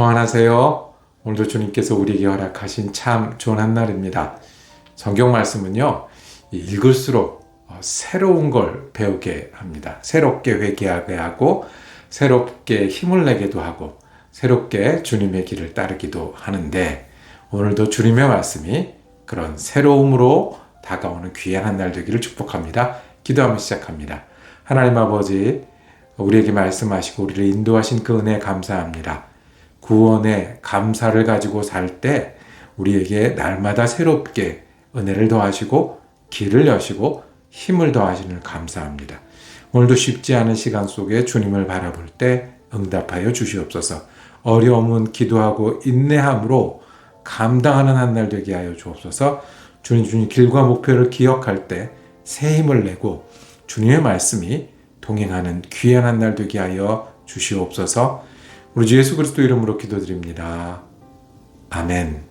평안하세요. 오늘도 주님께서 우리에게 허락하신 참 좋은 한날입니다. 성경 말씀은요, 읽을수록 새로운 걸 배우게 합니다. 새롭게 회개하게 하고, 새롭게 힘을 내기도 하고, 새롭게 주님의 길을 따르기도 하는데, 오늘도 주님의 말씀이 그런 새로움으로 다가오는 귀한 한날 되기를 축복합니다. 기도하며 시작합니다. 하나님 아버지, 우리에게 말씀하시고 우리를 인도하신 그 은혜에 감사합니다. 구원의 감사를 가지고 살 때 우리에게 날마다 새롭게 은혜를 더하시고 길을 여시고 힘을 더하시는 감사합니다. 오늘도 쉽지 않은 시간 속에 주님을 바라볼 때 응답하여 주시옵소서. 어려움은 기도하고 인내함으로 감당하는 한날 되게 하여 주옵소서. 주님 길과 목표를 기억할 때 새 힘을 내고 주님의 말씀이 동행하는 귀한 한날 되게 하여 주시옵소서. 우리 주 예수 그리스도 이름으로 기도드립니다. 아멘.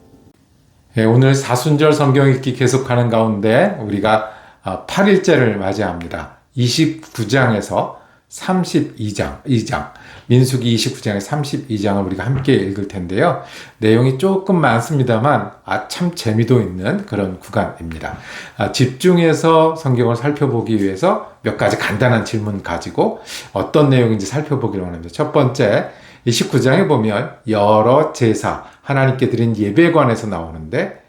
오늘 사순절 성경 읽기 계속하는 가운데 우리가 8일째를 맞이합니다. 29장에서 32장, 민수기 29장에 32장을 우리가 함께 읽을 텐데요. 내용이 조금 많습니다만 참 재미도 있는 그런 구간입니다. 집중해서 성경을 살펴보기 위해서 몇 가지 간단한 질문 가지고 어떤 내용인지 살펴보기를 원합니다. 첫 번째, 29장에 보면 여러 제사, 하나님께 드린 예배에 관해서 나오는데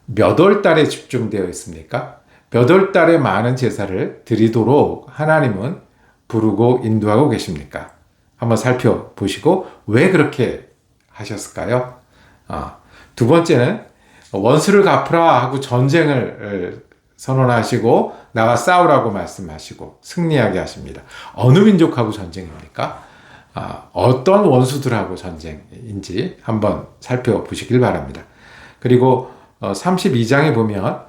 몇 월 달에 집중되어 있습니까? 몇 월 달에 많은 제사를 드리도록 하나님은 부르고 인도하고 계십니까? 한번 살펴보시고 왜 그렇게 하셨을까요? 두 번째는 원수를 갚으라 하고 전쟁을 선언하시고 나가 싸우라고 말씀하시고 승리하게 하십니다. 어느 민족하고 전쟁입니까? 어떤 원수들하고 전쟁인지 한번 살펴보시길 바랍니다. 그리고 32장에 보면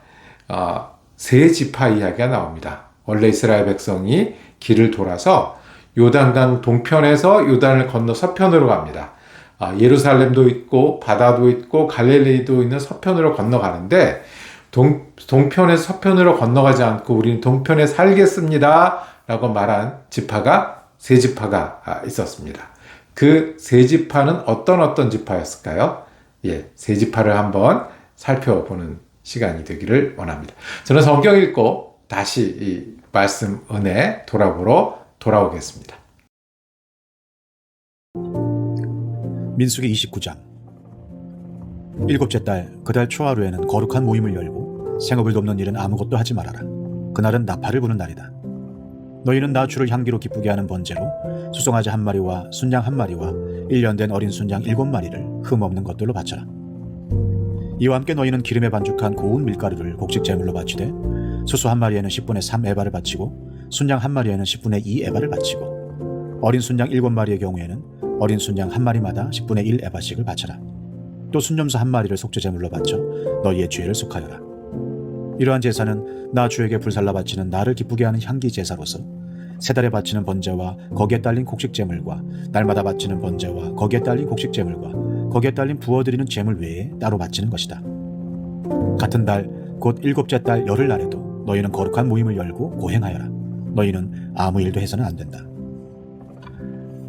세 지파 이야기가 나옵니다. 원래 이스라엘 백성이 길을 돌아서 요단강 동편에서 요단을 건너 서편으로 갑니다. 예루살렘도 있고 바다도 있고 갈릴리도 있는 서편으로 건너가는데 동편에서 서편으로 건너가지 않고 우리는 동편에 살겠습니다 라고 말한 지파가 세 지파가 있었습니다. 그 세 지파는 어떤 지파였을까요? 세 지파를 한번 살펴보는 시간이 되기를 원합니다. 저는 성경 읽고 다시 이 말씀 은혜 돌아보러 돌아오겠습니다. 민수기 29장. 일곱째 달 그달 초하루에는 거룩한 모임을 열고 생업을 돕는 일은 아무것도 하지 말아라. 그날은 나팔을 부는 날이다. 너희는 나 주를 향기로 기쁘게 하는 번제로 수송아지 한 마리와 순양 한 마리와 1년 된 어린 순양 7마리를 흠없는 것들로 바쳐라. 이와 함께 너희는 기름에 반죽한 고운 밀가루를 곡식 제물로 바치되 수소 한 마리에는 10분의 3 에바를 바치고 순양 한 마리에는 10분의 2 에바를 바치고 어린 순양 7마리의 경우에는 어린 순양 한 마리마다 10분의 1 에바씩을 바쳐라. 또 순염소 한 마리를 속죄 제물로 바쳐 너희의 죄를 속하여라. 이러한 제사는 나 주에게 불살라 바치는 나를 기쁘게 하는 향기 제사로서 세 달에 바치는 번제와 거기에 딸린 곡식 제물과 날마다 바치는 번제와 거기에 딸린 곡식 제물과 거기에 딸린 부어드리는 제물 외에 따로 바치는 것이다. 같은 달 곧 일곱째 달 열흘날에도 너희는 거룩한 모임을 열고 고행하여라. 너희는 아무 일도 해서는 안 된다.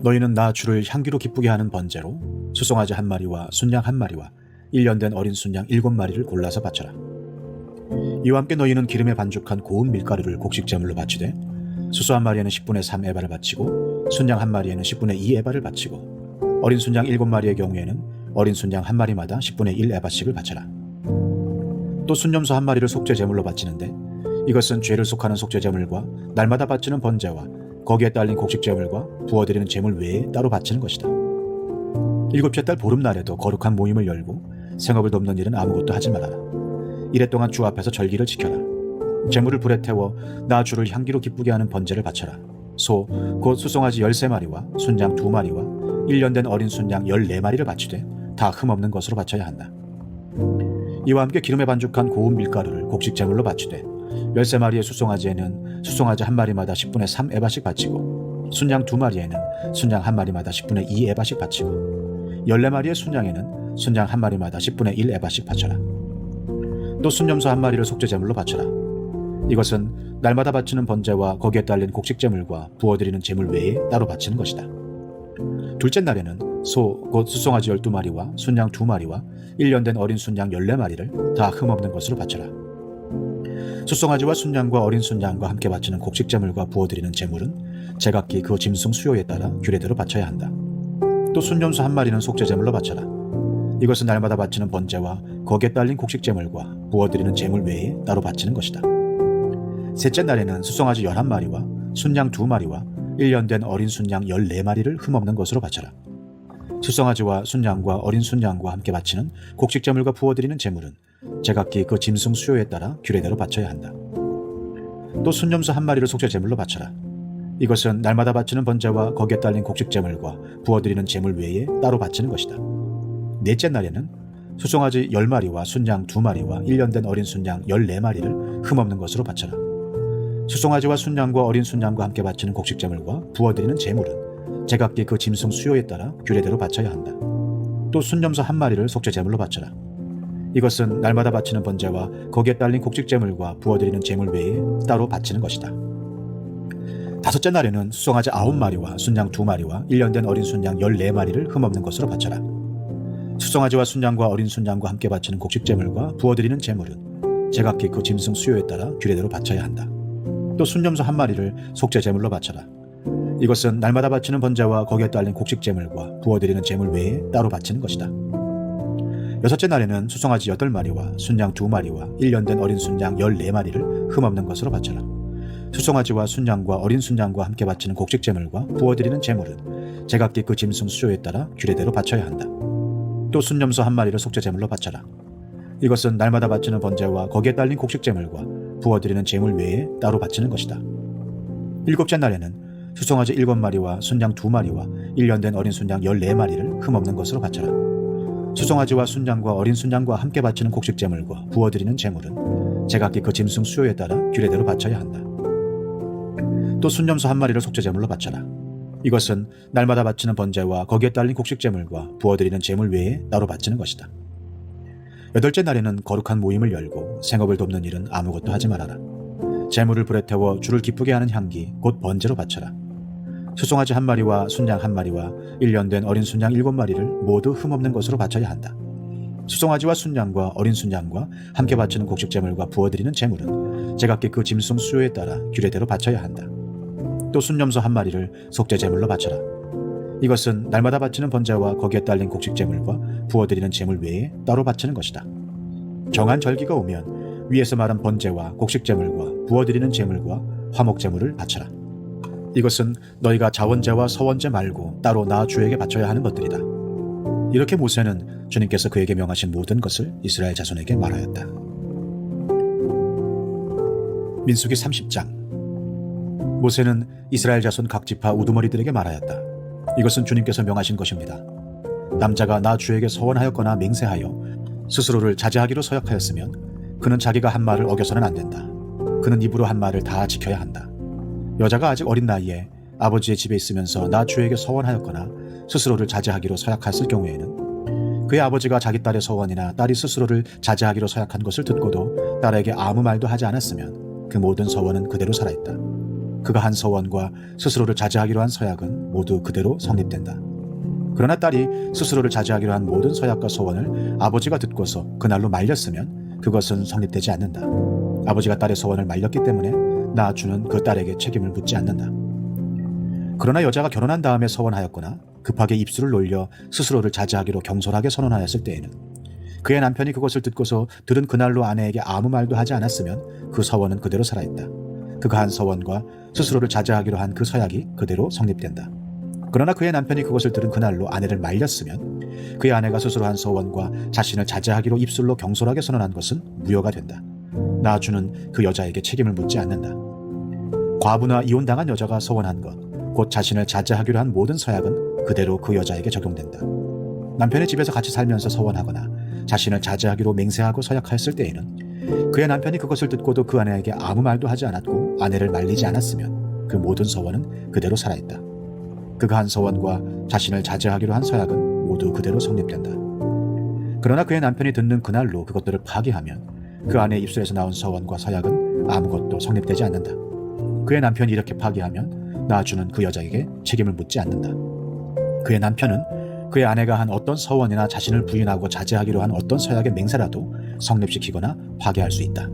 너희는 나 주를 향기로 기쁘게 하는 번제로 수송아지 한 마리와 순양 한 마리와 1년 된 어린 순양 7마리를 골라서 바쳐라. 이와 함께 너희는 기름에 반죽한 고운 밀가루를 곡식 제물로 바치되 수소 한 마리에는 10분의 3 에바를 바치고 순양 한 마리에는 10분의 2 에바를 바치고 어린 순양 7마리의 경우에는 어린 순양 한 마리마다 10분의 1 에바씩을 바쳐라. 또 순염소 한 마리를 속죄 제물로 바치는데 이것은 죄를 속하는 속죄 제물과 날마다 바치는 번제와 거기에 딸린 곡식 제물과 부어드리는 제물 외에 따로 바치는 것이다. 일곱째 달 보름날에도 거룩한 모임을 열고 생업을 돕는 일은 아무것도 하지 말아라. 이래 동안 주 앞에서 절기를 지켜라. 제물을 불에 태워 나 주를 향기로 기쁘게 하는 번제를 바쳐라. 소 곧 수송아지 13마리와 순양 2마리와 1년 된 어린 순양 14마리를 바치되 다 흠없는 것으로 바쳐야 한다. 이와 함께 기름에 반죽한 고운 밀가루를 곡식 제물로 바치되 13마리의 수송아지에는 수송아지 한 마리마다 10분의 3 에바씩 바치고 순양 2마리에는 순양 한 마리마다 10분의 2 에바씩 바치고 14마리의 순양에는 순양 한 마리마다 10분의 1 에바씩 바쳐라. 또 순염소 한 마리를 속죄 제물로 바쳐라. 이것은 날마다 바치는 번제와 거기에 딸린 곡식 제물과 부어드리는 제물 외에 따로 바치는 것이다. 둘째 날에는 소 곧 수송아지 12마리와 순양 2마리와 1년 된 어린 순양 14마리를 다 흠없는 것으로 바쳐라. 수송아지와 순양과 어린 순양과 함께 바치는 곡식제물과 부어드리는 제물은 제각기 그 짐승 수요에 따라 규례대로 바쳐야 한다. 또 순염소 1마리는 속죄제물로 바쳐라. 이것은 날마다 바치는 번제와 거기에 딸린 곡식제물과 부어드리는 제물 외에 따로 바치는 것이다. 셋째 날에는 수송아지 11마리와 순양 2마리와 1년 된 어린 순양 14마리를 흠없는 것으로 바쳐라. 수송아지와 순양과 어린 순양과 함께 바치는 곡식제물과 부어드리는 제물은 제각기 그 짐승 수요에 따라 규례대로 바쳐야 한다. 또 순염소 1마리를 속죄제물로 바쳐라. 이것은 날마다 바치는 번제와 거기에 딸린 곡식제물과 부어드리는 제물 외에 따로 바치는 것이다. 넷째 날에는 수송아지 10마리와 순양 2마리와 1년 된 어린 순양 14마리를 흠없는 것으로 바쳐라. 수송아지와 순양과 어린 순양과 함께 바치는 곡식제물과 부어드리는 제물은 제각기 그 짐승 수요에 따라 규례대로 바쳐야 한다. 또 순염소 1마리를 속죄제물로 바쳐라. 이것은 날마다 바치는 번제와 거기에 딸린 곡식제물과 부어드리는 제물 외에 따로 바치는 것이다. 다섯째 날에는 수송아지 9마리와 순양 2마리와 1년 된 어린 순양 14마리를 흠없는 것으로 바쳐라. 수송아지와 순양과 어린 순양과 함께 바치는 곡식제물과 부어드리는 제물은 제각기 그 짐승 수요에 따라 규례대로 바쳐야 한다. 또 순염소 1마리를 속죄제물로 바쳐라. 이것은 날마다 바치는 번제와 거기에 딸린 곡식제물과 부어드리는 제물 외에 따로 바치는 것이다. 여섯째 날에는 수송아지 8마리와 순양 2마리와 1년 된 어린 순양 14마리를 흠없는 것으로 바쳐라. 수송아지와 순양과 어린 순양과 함께 바치는 곡식제물과 부어드리는 제물은 제각기 그 짐승 수요에 따라 규례대로 바쳐야 한다. 또 순염소 1마리를 속죄제물로 바쳐라. 이것은 날마다 바치는 번제와 거기에 딸린 곡식제물과 부어드리는 제물 외에 따로 바치는 것이다. 일곱째 날에는 수송아지 7마리와 순양 2마리와 1년 된 어린 순양 14마리를 흠없는 것으로 바쳐라. 수송아지와 순양과 어린 순양과 함께 바치는 곡식제물과 부어드리는 제물은 제각기 그 짐승 수요에 따라 규례대로 바쳐야 한다. 또 순염소 1마리를 속죄제물로 바쳐라. 이것은 날마다 바치는 번제와 거기에 딸린 곡식제물과 부어드리는 제물 외에 따로 바치는 것이다. 여덟째 날에는 거룩한 모임을 열고 생업을 돕는 일은 아무것도 하지 말아라. 제물을 불에 태워 주를 기쁘게 하는 향기 곧 번제로 바쳐라. 수송아지 1마리와 순양 1마리와 1년 된 어린 순양 7마리를 모두 흠없는 것으로 바쳐야 한다. 수송아지와 순양과 어린 순양과 함께 바치는 곡식제물과 부어드리는 제물은 제각기 그 짐승 수요에 따라 규례대로 바쳐야 한다. 또 순염소 1마리를 속죄제물로 바쳐라. 이것은 날마다 바치는 번제와 거기에 딸린 곡식제물과 부어드리는 제물 외에 따로 바치는 것이다. 정한 절기가 오면 위에서 말한 번제와 곡식제물과 부어드리는 제물과 화목제물을 바쳐라. 이것은 너희가 자원제와 서원제 말고 따로 나 주에게 바쳐야 하는 것들이다. 이렇게 모세는 주님께서 그에게 명하신 모든 것을 이스라엘 자손에게 말하였다. 민수기 30장. 모세는 이스라엘 자손 각 지파 우두머리들에게 말하였다. 이것은 주님께서 명하신 것입니다. 남자가 나 주에게 서원하였거나 맹세하여 스스로를 자제하기로 서약하였으면 그는 자기가 한 말을 어겨서는 안 된다. 그는 입으로 한 말을 다 지켜야 한다. 여자가 아직 어린 나이에 아버지의 집에 있으면서 나 주에게 서원하였거나 스스로를 자제하기로 서약했을 경우에는 그의 아버지가 자기 딸의 서원이나 딸이 스스로를 자제하기로 서약한 것을 듣고도 딸에게 아무 말도 하지 않았으면 그 모든 서원은 그대로 살아있다. 그가 한 서원과 스스로를 자제하기로 한 서약은 모두 그대로 성립된다. 그러나 딸이 스스로를 자제하기로 한 모든 서약과 서원을 아버지가 듣고서 그날로 말렸으면 그것은 성립되지 않는다. 아버지가 딸의 서원을 말렸기 때문에 나 주는 그 딸에게 책임을 묻지 않는다. 그러나 여자가 결혼한 다음에 서원하였거나 급하게 입술을 놀려 스스로를 자제하기로 경솔하게 선언하였을 때에는 그의 남편이 그것을 듣고서 들은 그날로 아내에게 아무 말도 하지 않았으면 그 서원은 그대로 살아있다. 그가 한 서원과 스스로를 자제하기로 한 그 서약이 그대로 성립된다. 그러나 그의 남편이 그것을 들은 그날로 아내를 말렸으면 그의 아내가 스스로 한 서원과 자신을 자제하기로 입술로 경솔하게 선언한 것은 무효가 된다. 나 주는 그 여자에게 책임을 묻지 않는다. 과부나 이혼당한 여자가 서원한 것, 곧 자신을 자제하기로 한 모든 서약은 그대로 그 여자에게 적용된다. 남편의 집에서 같이 살면서 서원하거나 자신을 자제하기로 맹세하고 서약하였을 때에는 그의 남편이 그것을 듣고도 그 아내에게 아무 말도 하지 않았고 아내를 말리지 않았으면 그 모든 서원은 그대로 살아있다. 그가 한 서원과 자신을 자제하기로 한 서약은 모두 그대로 성립된다. 그러나 그의 남편이 듣는 그날로 그것들을 파기하면 그 아내의 입술에서 나온 서원과 서약은 아무것도 성립되지 않는다. 그의 남편이 이렇게 파기하면 나 주는 그 여자에게 책임을 묻지 않는다. 그의 남편은 그의 아내가 한 어떤 서원이나 자신을 부인하고 자제하기로 한 어떤 서약의 맹세라도 성립시키거나 파기할 수 있다.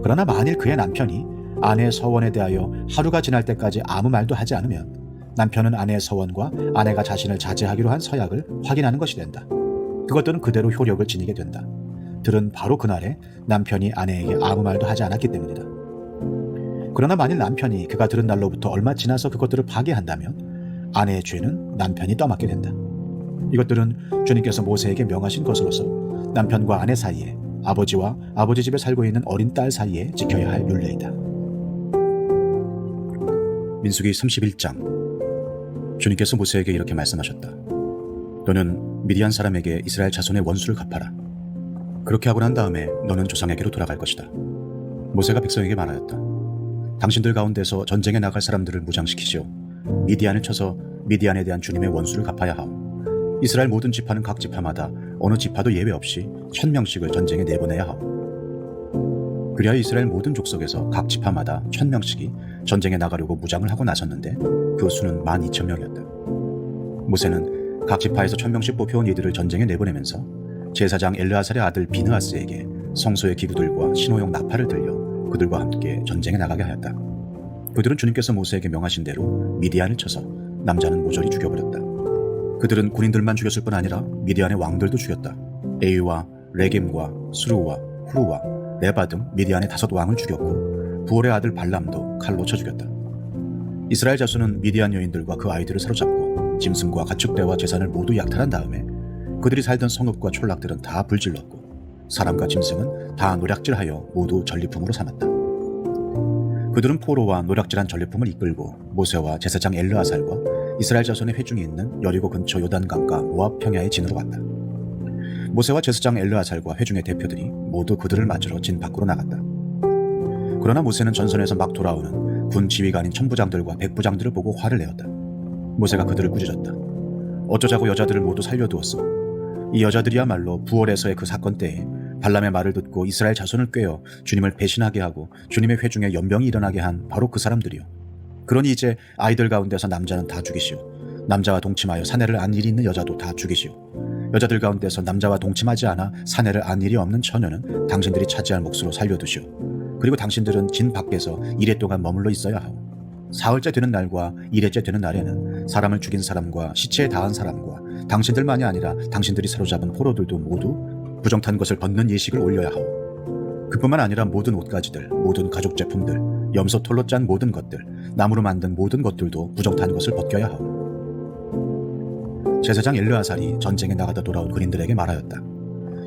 그러나 만일 그의 남편이 아내의 서원에 대하여 하루가 지날 때까지 아무 말도 하지 않으면 남편은 아내의 서원과 아내가 자신을 자제하기로 한 서약을 확인하는 것이 된다. 그것들은 그대로 효력을 지니게 된다. 들은 바로 그날에 남편이 아내에게 아무 말도 하지 않았기 때문이다. 그러나 만일 남편이 그가 들은 날로부터 얼마 지나서 그것들을 파기한다면 아내의 죄는 남편이 떠맡게 된다. 이것들은 주님께서 모세에게 명하신 것으로서 남편과 아내 사이에, 아버지와 아버지 집에 살고 있는 어린 딸 사이에 지켜야 할 율례이다. 민수기 31장. 주님께서 모세에게 이렇게 말씀하셨다. 너는 미디안 사람에게 이스라엘 자손의 원수를 갚아라. 그렇게 하고 난 다음에 너는 조상에게로 돌아갈 것이다. 모세가 백성에게 말하였다. 당신들 가운데서 전쟁에 나갈 사람들을 무장시키시오. 미디안을 쳐서 미디안에 대한 주님의 원수를 갚아야 하오. 이스라엘 모든 지파는 각 지파마다 어느 지파도 예외 없이 1000명씩을 전쟁에 내보내야 하오. 그리하여 이스라엘 모든 족속에서 각 지파마다 1000명씩이 전쟁에 나가려고 무장을 하고 나섰는데 그 수는 12000명이었다. 모세는 각 지파에서 1000명씩 뽑혀온 이들을 전쟁에 내보내면서 제사장 엘르아살의 아들 비느하스에게 성소의 기구들과 신호용 나팔을 들려 그들과 함께 전쟁에 나가게 하였다. 그들은 주님께서 모세에게 명하신 대로 미디안을 쳐서 남자는 모조리 죽여버렸다. 그들은 군인들만 죽였을 뿐 아니라 미디안의 왕들도 죽였다. 에이와 레겜과 수루와 후루와 레바 등 미디안의 5왕을 죽였고 부올의 아들 발람도 칼로 쳐 죽였다. 이스라엘 자손은 미디안 여인들과 그 아이들을 사로잡고 짐승과 가축대와 재산을 모두 약탈한 다음에 그들이 살던 성읍과 촌락들은 다 불질렀고 사람과 짐승은 다 노략질하여 모두 전리품으로 삼았다. 그들은 포로와 노략질한 전리품을 이끌고 모세와 제사장 엘르아살과 이스라엘 자손의 회중이 있는 여리고 근처 요단강가 모압 평야의 진으로 갔다. 모세와 제사장 엘르아살과 회중의 대표들이 모두 그들을 맞으러 진 밖으로 나갔다. 그러나 모세는 전선에서 막 돌아오는 군 지휘관인 천부장들과 백부장들을 보고 화를 내었다. 모세가 그들을 꾸짖었다. 어쩌자고 여자들을 모두 살려두었어. 이 여자들이야말로 부월에서의 그 사건 때에 발람의 말을 듣고 이스라엘 자손을 꾀어 주님을 배신하게 하고 주님의 회중에 연병이 일어나게 한 바로 그 사람들이요. 그러니 이제 아이들 가운데서 남자는 다 죽이시오. 남자와 동침하여 사내를 안 일이 있는 여자도 다 죽이시오. 여자들 가운데서 남자와 동침하지 않아 사내를 안 일이 없는 처녀는 당신들이 차지할 몫으로 살려두시오. 그리고 당신들은 진 밖에서 이래 동안 머물러 있어야 하오. 사흘째 되는 날과 일회째 되는 날에는 사람을 죽인 사람과 시체에 닿은 사람과 당신들만이 아니라 당신들이 사로잡은 포로들도 모두 부정탄 것을 벗는 예식을 올려야 하오. 그뿐만 아니라 모든 옷가지들, 모든 가죽 제품들, 염소 털로 짠 모든 것들, 나무로 만든 모든 것들도 부정탄 것을 벗겨야 하오. 제사장 엘르아살이 전쟁에 나가다 돌아온 군인들에게 말하였다.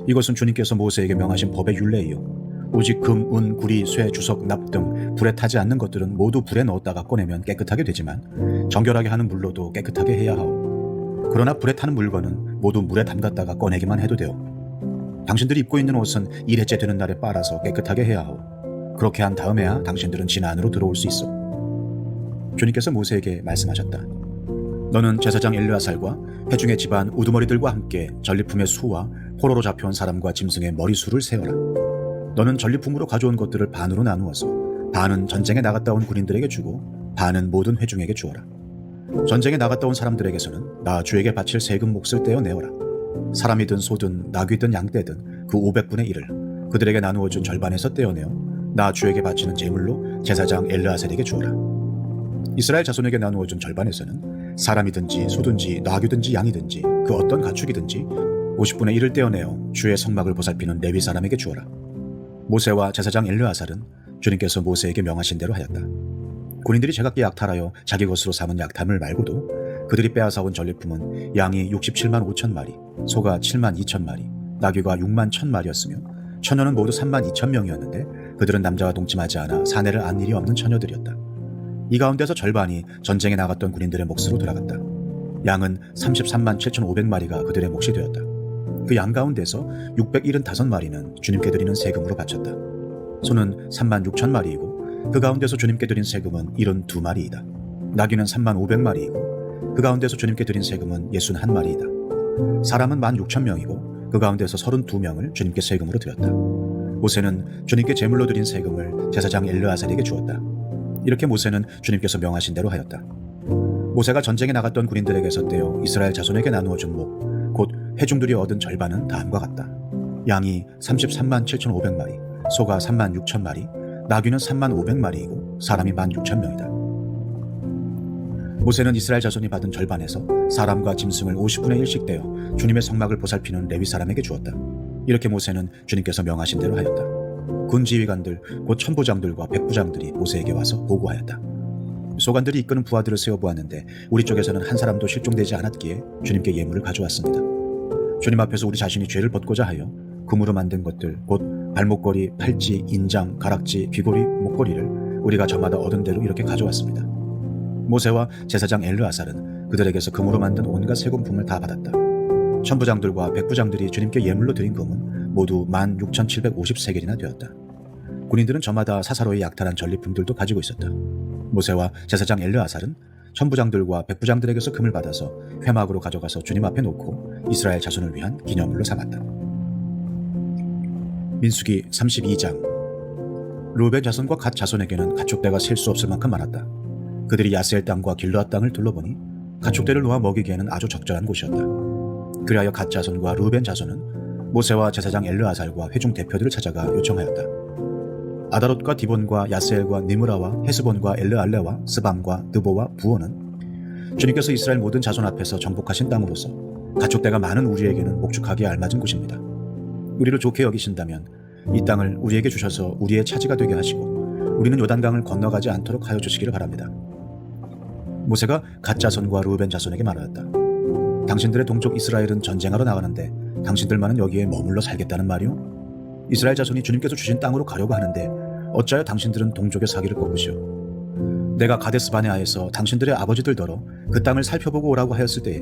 이것은 주님께서 모세에게 명하신 법의 율례이요. 오직 금, 은, 구리, 쇠, 주석, 납 등 불에 타지 않는 것들은 모두 불에 넣었다가 꺼내면 깨끗하게 되지만 정결하게 하는 물로도 깨끗하게 해야 하오. 그러나 불에 타는 물건은 모두 물에 담갔다가 꺼내기만 해도 되오. 당신들이 입고 있는 옷은 일회째 되는 날에 빨아서 깨끗하게 해야 하오. 그렇게 한 다음에야 당신들은 진 안으로 들어올 수 있어. 주님께서 모세에게 말씀하셨다. 너는 제사장 엘르아살과 회중의 집안 우두머리들과 함께 전리품의 수와 포로로 잡혀온 사람과 짐승의 머리수를 세어라. 너는 전리품으로 가져온 것들을 반으로 나누어서 반은 전쟁에 나갔다 온 군인들에게 주고 반은 모든 회중에게 주어라. 전쟁에 나갔다 온 사람들에게서는 나 주에게 바칠 세금 몫을 떼어내어라. 사람이든 소든 나귀든 양떼든 그 500분의 1을 그들에게 나누어준 절반에서 떼어내어 나 주에게 바치는 제물로 제사장 엘르아살에게 주어라. 이스라엘 자손에게 나누어준 절반에서는 사람이든지 소든지 나귀든지 양이든지 그 어떤 가축이든지 50분의 1을 떼어내어 주의 성막을 보살피는 레위 사람에게 주어라. 모세와 제사장 엘르아살은 주님께서 모세에게 명하신 대로 하였다. 군인들이 제각기 약탈하여 자기 것으로 삼은 약탈물 말고도 그들이 빼앗아온 전리품은 양이 67만 5천 마리, 소가 7만 2천 마리, 나귀가 6만 1천 마리였으며 처녀는 모두 3만 2천 명이었는데 그들은 남자와 동침하지 않아 사내를 안 일이 없는 처녀들이었다. 이 가운데서 절반이 전쟁에 나갔던 군인들의 몫으로 돌아갔다. 양은 33만 7,500마리가 그들의 몫이 되었다. 그 양 가운데서 675마리는 주님께 드리는 세금으로 바쳤다. 소는 3만 6천 마리이고 그 가운데서 주님께 드린 세금은 72마리이다. 나귀는 3만 500마리이고 그 가운데서 주님께 드린 세금은 61마리이다. 사람은 1만 6천 명이고 그 가운데서 32명을 주님께 세금으로 드렸다. 모세는 주님께 제물로 드린 세금을 제사장 엘르아살에게 주었다. 이렇게 모세는 주님께서 명하신 대로 하였다. 모세가 전쟁에 나갔던 군인들에게서 떼어 이스라엘 자손에게 나누어 준 목, 곧 회중들이 얻은 절반은 다음과 같다. 양이 33만 7,500마리, 소가 3만 6천 마리, 나귀는 3만 500마리이고 사람이 1만 6천 명이다. 모세는 이스라엘 자손이 받은 절반에서 사람과 짐승을 50분의 1씩 떼어 주님의 성막을 보살피는 레위 사람에게 주었다. 이렇게 모세는 주님께서 명하신 대로 하였다. 군 지휘관들 곧 천부장들과 백부장들이 모세에게 와서 보고하였다. 소관들이 이끄는 부하들을 세워보았는데 우리 쪽에서는 한 사람도 실종되지 않았기에 주님께 예물을 가져왔습니다. 주님 앞에서 우리 자신이 죄를 벗고자 하여 금으로 만든 것들 곧 발목걸이, 팔찌, 인장, 가락지, 귀고리, 목걸이를 우리가 저마다 얻은 대로 이렇게 가져왔습니다. 모세와 제사장 엘르아살은 그들에게서 금으로 만든 온갖 세금품을 다 받았다. 천부장들과 백부장들이 주님께 예물로 드린 금은 모두 16,750세겔이나 되었다. 군인들은 저마다 사사로이 약탈한 전리품들도 가지고 있었다. 모세와 제사장 엘르아살은 천부장들과 백부장들에게서 금을 받아서 회막으로 가져가서 주님 앞에 놓고 이스라엘 자손을 위한 기념물로 삼았다. 민수기 32장. 르우벤 자손과 갓 자손에게는 가축대가 셀 수 없을 만큼 많았다. 그들이 야스엘 땅과 길르앗 땅을 둘러보니 가축대를 놓아 먹이기에는 아주 적절한 곳이었다. 그리하여 갓 자손과 르우벤 자손은 모세와 제사장 엘르아살과 회중 대표들을 찾아가 요청하였다. 아다롯과 디본과 야스엘과 니므라와 헤스본과 엘르알레와 스밤과 느보와 부온은 주님께서 이스라엘 모든 자손 앞에서 정복하신 땅으로서 가축대가 많은 우리에게는 목축하기에 알맞은 곳입니다. 우리를 좋게 여기신다면 이 땅을 우리에게 주셔서 우리의 차지가 되게 하시고 우리는 요단강을 건너가지 않도록 하여 주시기를 바랍니다. 모세가 갓 자손과 르우벤 자손에게 말하였다. 당신들의 동족 이스라엘은 전쟁하러 나가는데 당신들만은 여기에 머물러 살겠다는 말이오? 이스라엘 자손이 주님께서 주신 땅으로 가려고 하는데 어찌하여 당신들은 동족의 사기를 꺾으시오? 내가 가데스 바네아에서 당신들의 아버지들더러 그 땅을 살펴보고 오라고 하였을 때에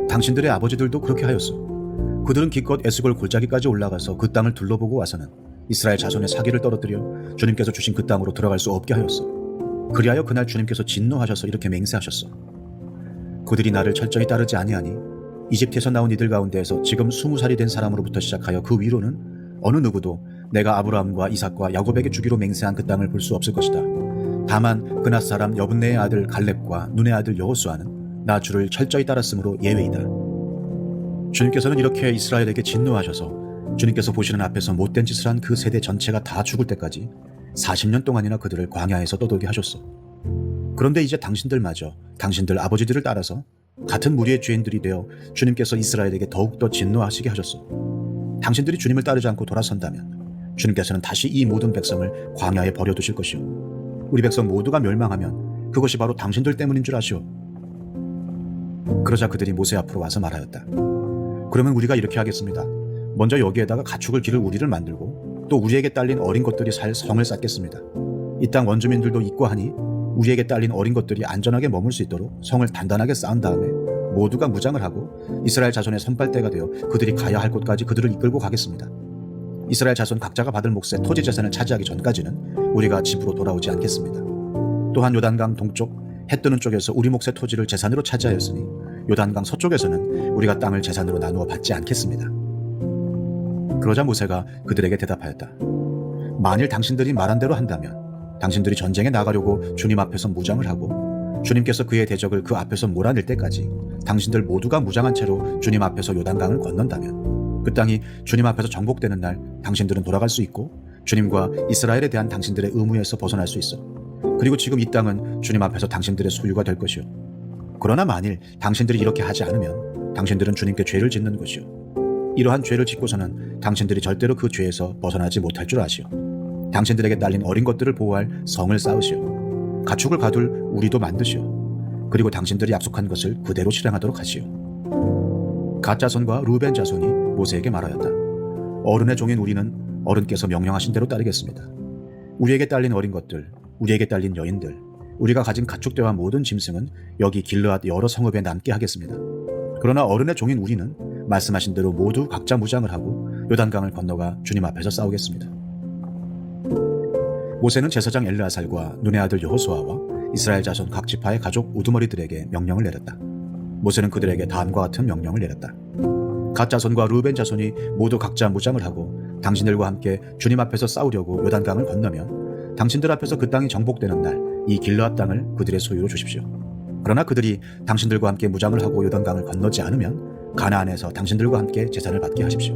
당신들의 아버지들도 그렇게 하였소. 그들은 기껏 에스골 골짜기까지 올라가서 그 땅을 둘러보고 와서는 이스라엘 자손의 사기를 떨어뜨려 주님께서 주신 그 땅으로 들어갈 수 없게 하였소. 그리하여 그날 주님께서 진노하셔서 이렇게 맹세하셨소. 그들이 나를 철저히 따르지 아니하니 이집트에서 나온 이들 가운데에서 지금 20살이 된 사람으로부터 시작하여 그 위로는 어느 누구도 내가 아브라함과 이삭과 야곱에게 주기로 맹세한 그 땅을 볼 수 없을 것이다. 다만 그낫 사람 여분네의 아들 갈렙과 눈의 아들 여호수아는 나 주를 철저히 따랐으므로 예외이다. 주님께서는 이렇게 이스라엘에게 진노하셔서 주님께서 보시는 앞에서 못된 짓을 한 그 세대 전체가 다 죽을 때까지 40년 동안이나 그들을 광야에서 떠돌게 하셨소. 그런데 이제 당신들마저 당신들 아버지들을 따라서 같은 무리의 죄인들이 되어 주님께서 이스라엘에게 더욱더 진노하시게 하셨소. 당신들이 주님을 따르지 않고 돌아선다면 주님께서는 다시 이 모든 백성을 광야에 버려두실 것이오. 우리 백성 모두가 멸망하면 그것이 바로 당신들 때문인 줄 아시오. 그러자 그들이 모세 앞으로 와서 말하였다. 그러면 우리가 이렇게 하겠습니다. 먼저 여기에다가 가축을 기를 우리를 만들고 또 우리에게 딸린 어린 것들이 살 성을 쌓겠습니다. 이 땅 원주민들도 있고 하니 우리에게 딸린 어린 것들이 안전하게 머물 수 있도록 성을 단단하게 쌓은 다음에 모두가 무장을 하고 이스라엘 자손의 선발대가 되어 그들이 가야 할 곳까지 그들을 이끌고 가겠습니다. 이스라엘 자손 각자가 받을 몫의 토지 재산을 차지하기 전까지는 우리가 집으로 돌아오지 않겠습니다. 또한 요단강 동쪽 해 뜨는 쪽에서 우리 몫의 토지를 재산으로 차지하였으니 요단강 서쪽에서는 우리가 땅을 재산으로 나누어 받지 않겠습니다. 그러자 모세가 그들에게 대답하였다. 만일 당신들이 말한 대로 한다면 당신들이 전쟁에 나가려고 주님 앞에서 무장을 하고 주님께서 그의 대적을 그 앞에서 몰아낼 때까지 당신들 모두가 무장한 채로 주님 앞에서 요단강을 건넌다면 그 땅이 주님 앞에서 정복되는 날 당신들은 돌아갈 수 있고 주님과 이스라엘에 대한 당신들의 의무에서 벗어날 수 있어. 그리고 지금 이 땅은 주님 앞에서 당신들의 소유가 될 것이오. 그러나 만일 당신들이 이렇게 하지 않으면 당신들은 주님께 죄를 짓는 것이오. 이러한 죄를 짓고서는 당신들이 절대로 그 죄에서 벗어나지 못할 줄 아시오. 당신들에게 딸린 어린 것들을 보호할 성을 쌓으시오. 가축을 가둘 우리도 만드시오. 그리고 당신들이 약속한 것을 그대로 실행하도록 하시오. 갓 자손과 르우벤 자손이 모세에게 말하였다. 어른의 종인 우리는 어른께서 명령하신 대로 따르겠습니다. 우리에게 딸린 어린 것들, 우리에게 딸린 여인들, 우리가 가진 가축대와 모든 짐승은 여기 길르앗 여러 성읍에 남게 하겠습니다. 그러나 어른의 종인 우리는 말씀하신 대로 모두 각자 무장을 하고 요단강을 건너가 주님 앞에서 싸우겠습니다. 모세는 제사장 엘르아살과 눈의 아들 여호수아와 이스라엘 자손 각 지파의 가족 우두머리들에게 명령을 내렸다. 모세는 그들에게 다음과 같은 명령을 내렸다. 갓 자손과 르우벤 자손이 모두 각자 무장을 하고 당신들과 함께 주님 앞에서 싸우려고 요단강을 건너면 당신들 앞에서 그 땅이 정복되는 날 이 길르앗 땅을 그들의 소유로 주십시오. 그러나 그들이 당신들과 함께 무장을 하고 요단강을 건너지 않으면 가나안에서 당신들과 함께 제산을 받게 하십시오.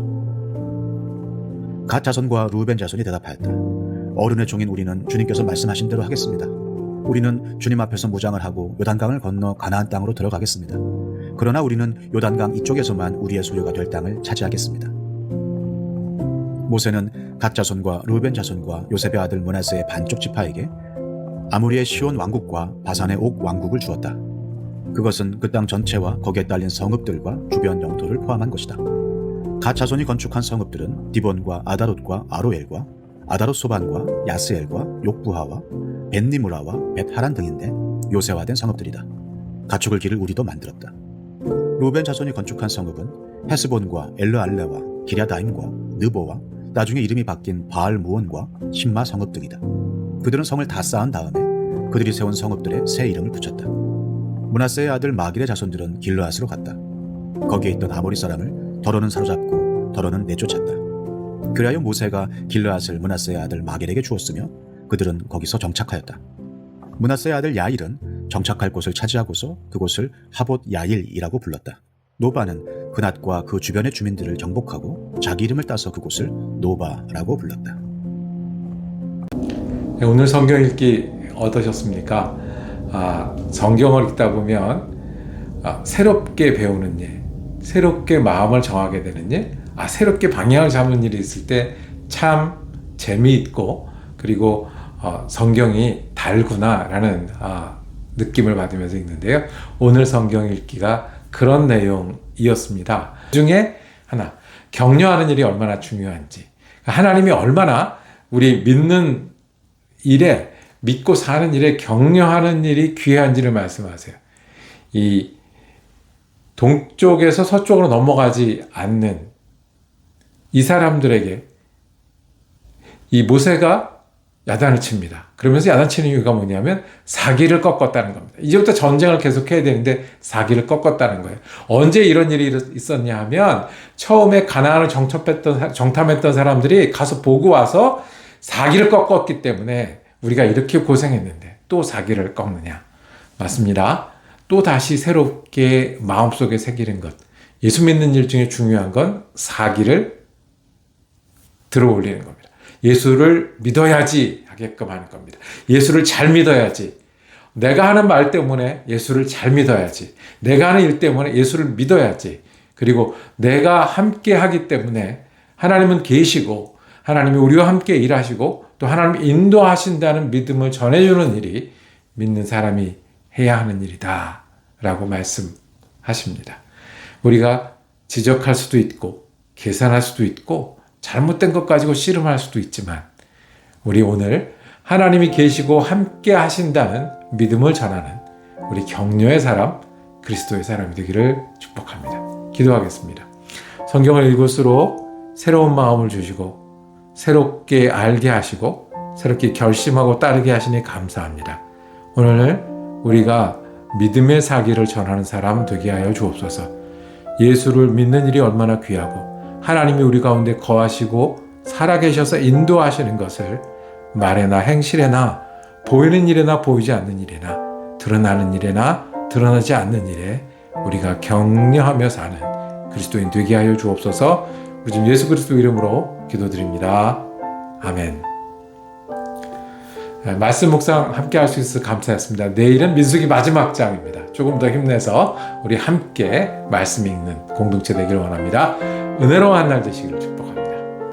갓 자손과 루벤 자손이 대답하였다. 어른의 종인 우리는 주님께서 말씀하신 대로 하겠습니다. 우리는 주님 앞에서 무장을 하고 요단강을 건너 가나안 땅으로 들어가겠습니다. 그러나 우리는 요단강 이쪽에서만 우리의 소유가 될 땅을 차지하겠습니다. 모세는 갓 자손과 루벤 자손과 요셉의 아들 므낫세의 반쪽 지파에게 아모리의 시온 왕국과 바산의 옥 왕국을 주었다. 그것은 그 땅 전체와 거기에 딸린 성읍들과 주변 영토를 포함한 것이다. 갓 자손이 건축한 성읍들은 디본과 아다롯과 아로엘과 아다롯 소반과 야스엘과 욕부하와 벳니무라와 벳하란 등인데 요새화된 성읍들이다. 가축을 기를 우리도 만들었다. 루벤 자손이 건축한 성읍은 헤스본과 엘르알레와 기랴다임과 느보와 나중에 이름이 바뀐 바알 무온과 신마 성읍 등이다. 그들은 성을 다 쌓은 다음에 그들이 세운 성읍들에 새 이름을 붙였다. 므낫세의 아들 마길의 자손들은 길르앗으로 갔다. 거기에 있던 아모리 사람을 더러는 사로잡고 더러는 내쫓았다. 그리하여 모세가 길르앗을 므낫세의 아들 마길에게 주었으며 그들은 거기서 정착하였다. 므낫세의 아들 야일은 정착할 곳을 차지하고서 그곳을 하봇 야일이라고 불렀다. 노바는 그낫과 그 주변의 주민들을 정복하고 자기 이름을 따서 그곳을 노바라고 불렀다. 오늘 성경 읽기 어떠셨습니까? 성경을 읽다 보면 새롭게 배우는 일, 새롭게 마음을 정하게 되는 일, 새롭게 방향을 잡는 일이 있을 때 참 재미있고 그리고 성경이 달구나라는 느낌을 받으면서 읽는데요. 오늘 성경 읽기가 그런 내용이었습니다. 그 중에 하나, 격려하는 일이 얼마나 중요한지, 하나님이 얼마나 우리 믿는 일에, 믿고 사는 일에 격려하는 일이 귀한지를 말씀하세요. 이 동쪽에서 서쪽으로 넘어가지 않는 이 사람들에게 이 모세가 야단을 칩니다. 그러면서 야단 치는 이유가 뭐냐면 사기를 꺾었다는 겁니다. 이제부터 전쟁을 계속해야 되는데 사기를 꺾었다는 거예요. 언제 이런 일이 있었냐 하면 처음에 가나안을 정탐했던 사람들이 가서 보고 와서 사기를 꺾었기 때문에 우리가 이렇게 고생했는데 또 사기를 꺾느냐. 맞습니다. 또 다시 새롭게 마음속에 새기는 것. 예수 믿는 일 중에 중요한 건 사기를 들어올리는 겁니다. 예수를 믿어야지 하게끔 하는 겁니다. 예수를 잘 믿어야지. 내가 하는 말 때문에 예수를 잘 믿어야지. 내가 하는 일 때문에 예수를 믿어야지. 그리고 내가 함께 하기 때문에 하나님은 계시고 하나님이 우리와 함께 일하시고 또 하나님이 인도하신다는 믿음을 전해주는 일이 믿는 사람이 해야 하는 일이다 라고 말씀하십니다. 우리가 지적할 수도 있고 계산할 수도 있고 잘못된 것 가지고 씨름할 수도 있지만 우리 오늘 하나님이 계시고 함께 하신다는 믿음을 전하는 우리 격려의 사람, 그리스도의 사람이 되기를 축복합니다. 기도하겠습니다. 성경을 읽을수록 새로운 마음을 주시고 새롭게 알게 하시고 새롭게 결심하고 따르게 하시니 감사합니다. 오늘 우리가 믿음의 사기를 전하는 사람 되게 하여 주옵소서. 예수를 믿는 일이 얼마나 귀하고 하나님이 우리 가운데 거하시고 살아계셔서 인도하시는 것을 말에나 행실에나 보이는 일에나 보이지 않는 일에나 드러나는 일에나 드러나지 않는 일에 우리가 격려하며 사는 그리스도인 되게 하여 주옵소서. 우리 주 예수 그리스도 이름으로 기도드립니다. 아멘. 말씀 묵상 함께 할 수 있어서 감사했습니다. 내일은 민수기 마지막 장입니다. 조금 더 힘내서 우리 함께 말씀 읽는 공동체 되기를 원합니다. 은혜로운 한 날 되시기를 축복합니다.